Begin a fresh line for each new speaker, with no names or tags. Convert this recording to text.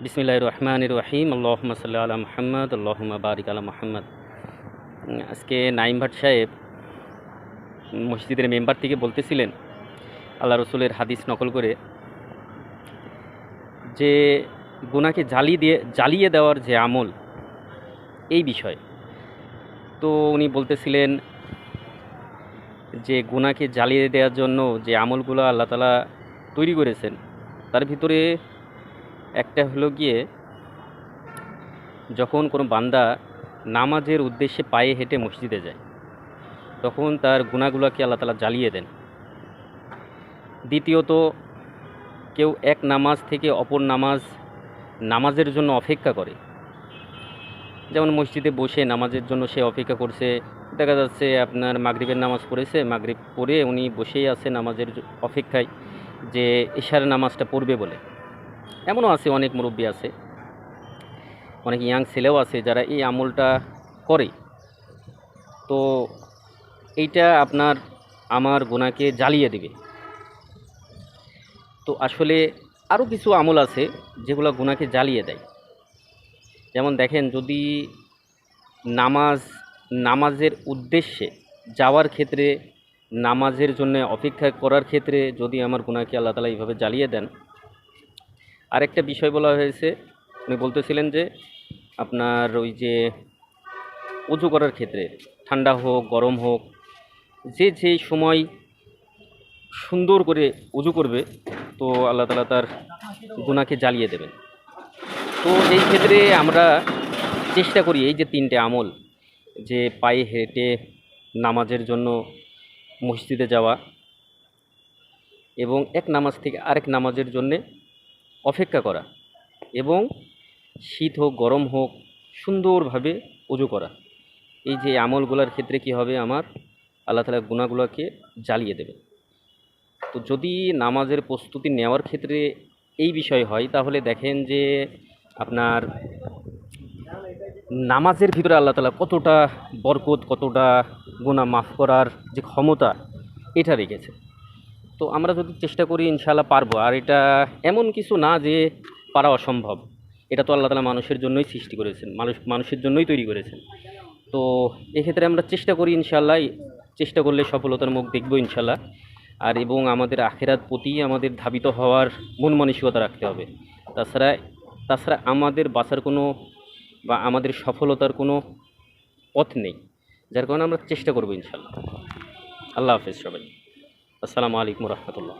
বিসমিল্লাহির রহমানির রহিম। আল্লাহুম্মা সাল্লি আলা মুহাম্মাদ, আল্লাহুম্মা বারিক আলা মুহাম্মাদ। আজকে নাঈম ভাট সাহেব মসজিদের মেম্বার থেকে বলতেছিলেন, আল্লাহ রসুলের হাদিস নকল করে, যে গুনাহকে জ্বালিয়ে দেওয়ার যে আমল, এই বিষয়। তো উনি বলতেছিলেন যে গুনাহকে জ্বালিয়ে দেওয়ার জন্য যে আমলগুলো আল্লাহ তাআলা তৈরি করেছেন, তার ভিতরে একটা হলো গিয়ে, যখন কোনো বান্দা নামাজের উদ্দেশ্যে পায়ে হেঁটে মসজিদে যায়, তখন তার গুনাহগুলোকে আল্লাহ তাআলা জ্বালিয়ে দেন। দ্বিতীয়ত, কেউ এক নামাজ থেকে অপর নামাজের জন্য অপেক্ষা করে। যেমন মসজিদে বসে নামাজের জন্য সে অপেক্ষা করছে, দেখা যাচ্ছে আপনার মাগরিবের নামাজ পড়েছে, মাগরিব পড়ে উনি বসেই আছে নামাজের অপেক্ষায়, যে এশার নামাজটা পড়বে বলে। এমনও আছে, অনেক মুরব্বী আছে, অনেক ইয়াং ছেলেও আছে যারা এই আমলটা করে। তো এইটা আমার গুনাহকে জ্বালিয়ে দেবে। তো আসলে আরও কিছু আমল আছে যেগুলো গুনাহকে জ্বালিয়ে দেয়। যেমন দেখেন, যদি নামাজের উদ্দেশ্যে যাওয়ার ক্ষেত্রে, নামাজের জন্য অপেক্ষা করার ক্ষেত্রে যদি আমার গুনাহকে আল্লাহ তাআলা এইভাবে জ্বালিয়ে দেন। আরেকটা বিষয় বলা হয়েছে, উনি বলতেছিলেন যে আপনার ওই যে উযু করার ক্ষেত্রে, ঠান্ডা হোক গরম হোক, যে সময় সুন্দর করে উযু করবে, তো আল্লাহ তাআলা তার গুনাহকে জ্বালিয়ে দেবেন। তো এই ক্ষেত্রে আমরা চেষ্টা করি এই যে তিনটে আমল, যে পায়ে হেঁটে নামাজের জন্য মসজিদে যাওয়া, এবং এক নামাজ থেকে আরেক নামাজের জন্যে অপেক্ষা করা, এবং শীত হোক গরম হোক সুন্দরভাবে উযু করা। এই যে আমলগুলোর ক্ষেত্রে কি হবে, আমার আল্লাহ তাআলা গুনাহগুলোকে জ্বালিয়ে দেবে। তো যদি নামাজের প্রস্তুতি নেওয়ার ক্ষেত্রে এই বিষয় হয়, তাহলে দেখেন যে আপনার নামাজের ভিতরে আল্লাহ তাআলা কতটা বরকত, কতটা গুনাহ মাফ করার যে ক্ষমতা, এটা রেখেছে। তো আমরা যদি চেষ্টা করি ইনশাআল্লাহ পারবো। আর এটা এমন কিছু না যে পারা অসম্ভব। এটা তো আল্লাহ তাআলা মানুষের জন্যই সৃষ্টি করেছেন, মানুষের জন্যই তৈরি করেছেন। তো এক্ষেত্রে আমরা চেষ্টা করি ইনশাআল্লাহ, চেষ্টা করলে সফলতার মুখ দেখব ইনশাআল্লাহ। আর এবং আমাদের আখিরাত প্রতি আমাদের ধাবিত হওয়ার মন মানসিকতা রাখতে হবে। তাছাড়া আমাদের বাঁচার কোনো বা আমাদের সফলতার কোনো পথ নেই। যার কারণে আমরা চেষ্টা করব ইনশাআল্লাহ। আল্লাহ হাফেজ সবাই। আসসালামু আলাইকুম ওয়া রাহমাতুল্লাহ।